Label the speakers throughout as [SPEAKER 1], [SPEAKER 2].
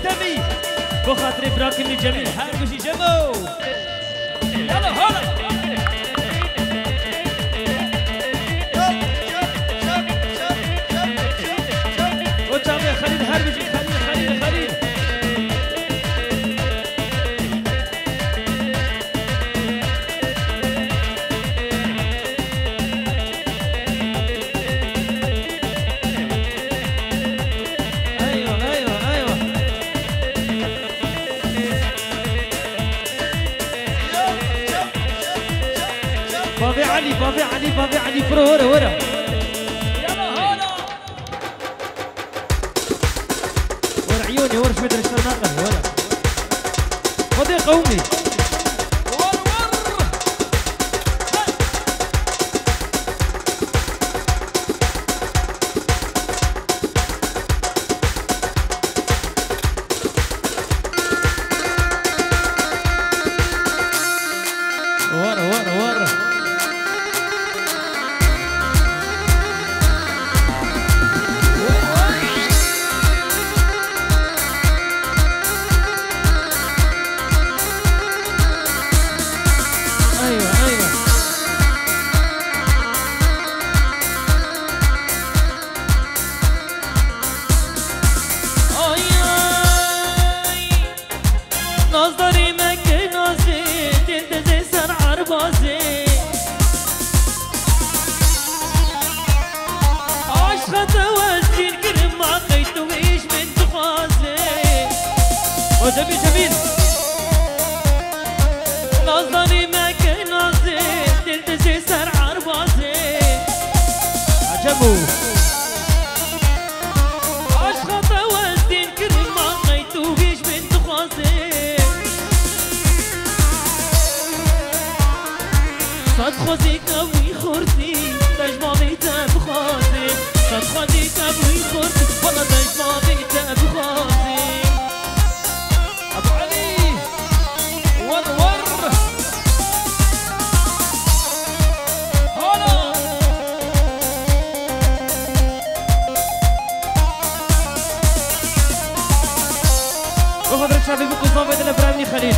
[SPEAKER 1] دمي بخاطر براكن الجميل هربشي جمو يلا هلا وتابع خليل هربشي خليل بابي علي فرو ورا يلا هلا ورا عيوني ورا شوي درجة الناقل ورا خذي قومي ورا جميل نظري ما كان نظري تلتزي سر عربازي عجبو عشقة وزين كرم ما قيتو بيش بنت خوازي صد خوزي كوي خورتي تجمع بيتا بخوازي صد خوزي كوي خورتي والله تجمع بيتا بخوازي أبو علي ور هلا وخضر الشعبي بقصة بيت الأبرامني خليل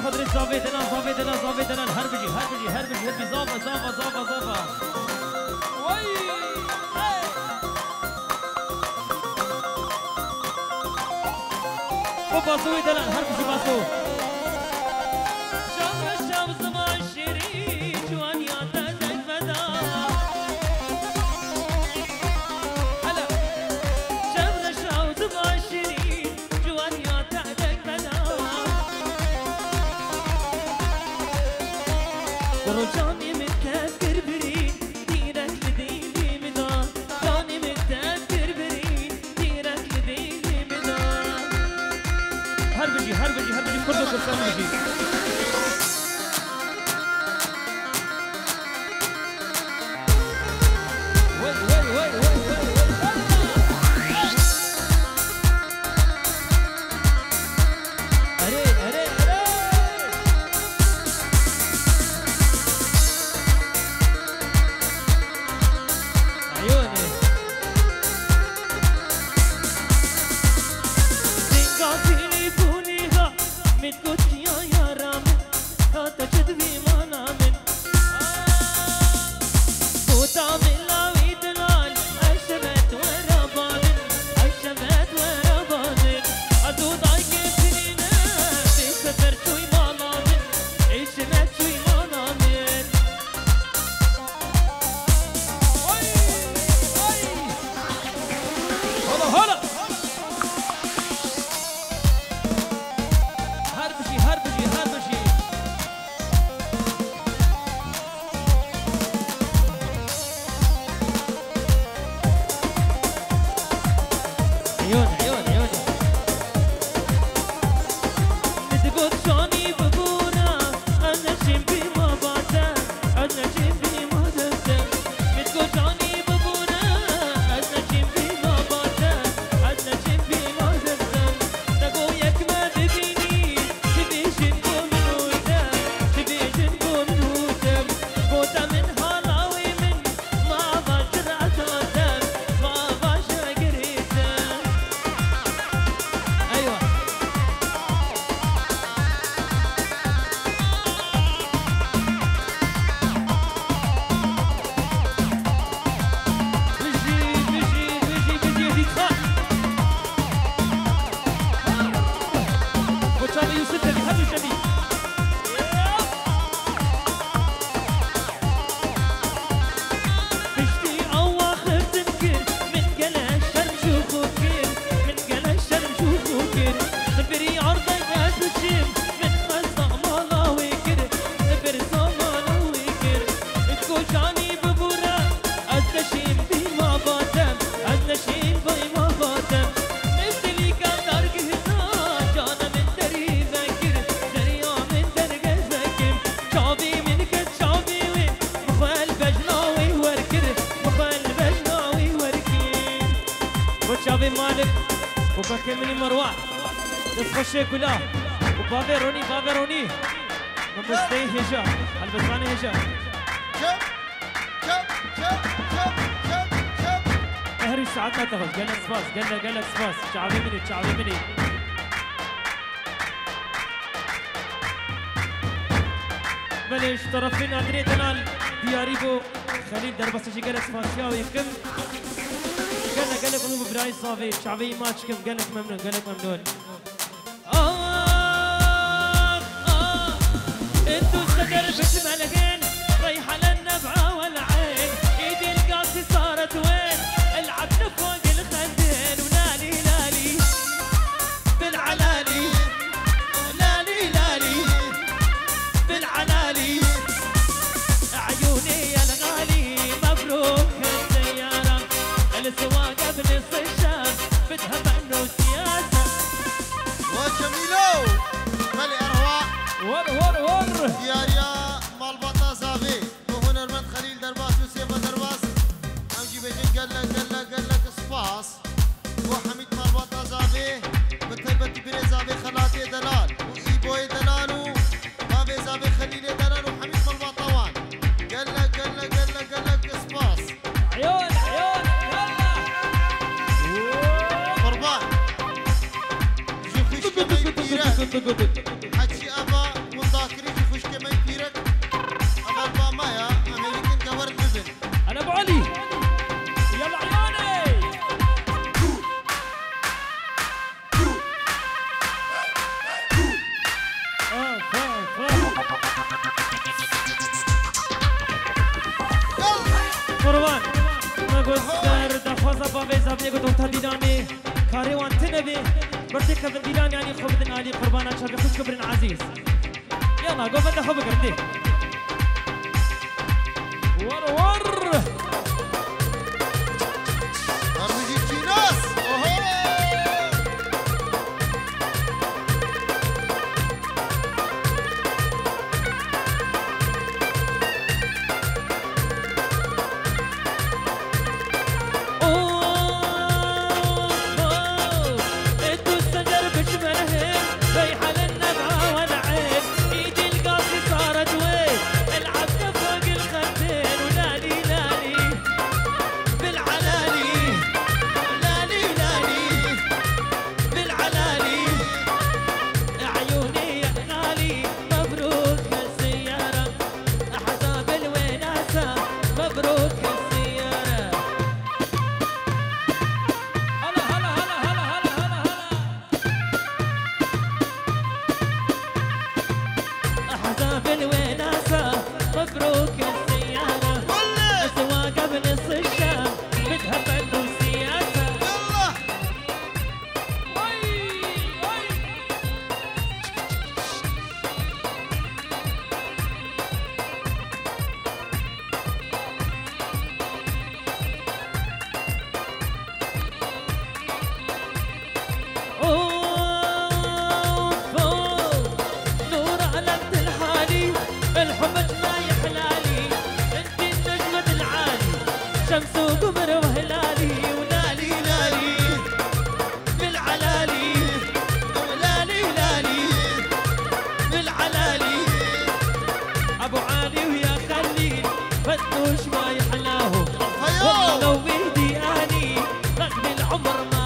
[SPEAKER 1] خضري صافي دلال صافي دلال صافي دلال هربجي هربجي هربجي هربجي صافا صافا صافا صافا وي باسوي دلال هربجي باسو شام الشام زمان شيرين جوان يا تزك فدا هلا شام الشام زمان شيرين جوان يا تزك فدا ورجاني متكبر برين ديرك لديني مدان جاني متكبر برين ديرك لديني مدان هربجي هربجي هربجي كله كرسان بجي وي وي وي وي أري أري أري عيوني زنقا تليفونيها متقول يا رامن هاتا جدبي ما نامن صوتا من لاوي دلال الشبت ورا بابن الشبت ورا بابن أدود عيك سنينة في سفر شوي ما نامن الشبت شوي ما نامن وي وي هلا هلا هربشي هربشي هربشي عيون عيون عيون بتقول شاني ببونا أنا شمبي ما باتا أنا شمبي ما دستا بتقول شاني ببونا أنا شمبي ما باتا أنا شمبي ما دستا نبويك ما تبيني تبي شنبو من ودا تبي شنبو من ودا بوتا من هلاوي من ما باشر أتوتر ما باشر قريتا ايوه بيجي بيجي بيجي بيجي يزيد خان وشابي يوسف اللي هاتوا شبي بشتي اواخر تنكر من قلا الشرم شوفوكر من قلا الشرم شوفوكر نبري عرضك اسوشيم من خزق مالاوي كر نبري صمالاوي كر تقول جاني ببورا ازنشيم بما باتم ازنشيم بما باتم مثلي كان دارك هنا جانا من دري ذكر دريا من درق ذكر شابي منك شابي وين مخال بجناوي وركر مخال بجناوي وركر وشابي مالك وبكي مني مروان تسخشي كلها وبافيروني بافيروني نمستي هجا البسراني هجا
[SPEAKER 2] شب شب شب شب شب شب
[SPEAKER 1] اهري ساعات ما تاخذ قال لك سباس قال لك سباس شعبي مني شعبي مني بلش طرفين ادري دلال دياريبو خليل دربس شي قال لك سباس ياوي كم قال لك قلوب براي صافي شعبي ماتش كم قال لك ممنون قال لك ممنون انتو الشجر بتملهين رايحه للنبعه والعين ايدي القاسي صارت وين العب فوق الخدين ولالي لالي بالعلالي لالي لالي بالعلالي عيوني يا الغالي مبروك السياره السواقه بنص الشام بدها منه سياسه
[SPEAKER 2] وجميلو ملي أرواح
[SPEAKER 1] ور ور ور
[SPEAKER 2] دياريا مالبطة صافي وهنرمند خليل درباس وسيفا درباس أمجي بيجن قال لك سباس وحميد مالبطة صافي بتهبت بري صافي خلاتي دلال وإيبوي دلالو بابي صافي خليل دلال وحميد مالبطة وان قال لك سباس
[SPEAKER 1] عيون عيون يلا
[SPEAKER 2] قربان جوفيش كما يديران حكي أبا
[SPEAKER 1] يعني قلت وقتها دينامي كاري وانتنا بي برتي كفن دينان يعني خبدن علي قربانا شافي خوش كبرن عزيز يلا قوم انت خبك ردي ور
[SPEAKER 2] أرمجي ناس
[SPEAKER 1] شمس وقمر وهلالي ولالي لالي بالعلالي ولالي لالي بالعلالي ابو علي ويا خليل فتوش ما يحلاهم والله لو بيدي اني باخذ العمر